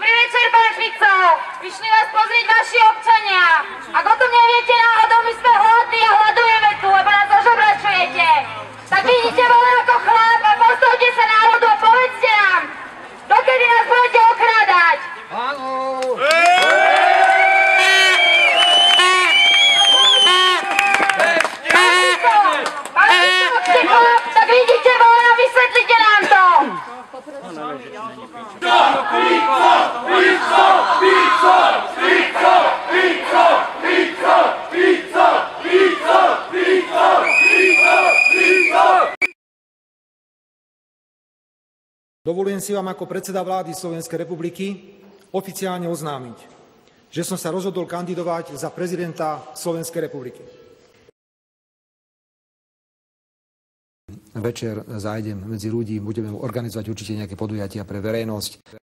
Dobrý večer, pán Fico. Vyšli vás pozrieť vaši občania. Ak o tom neviete náhodou, my sme hladní a hľadujeme tu, lebo nás ožobračujete. Tak vidíte voľa ako chlap a postavte sa národu a povedzte nám, dokedy nás budete okrádať. Áno. Pán Fico, ak ste chlap, tak vidíte voľa a vysvetlite nám to. Dovolujem si vám ako predseda vlády Slovenskej republiky oficiálne oznámiť, že som sa rozhodol kandidovať za prezidenta Slovenskej republiky. Večer zájdem medzi ľudí, budeme organizovať určite nejaké podujatia pre verejnosť.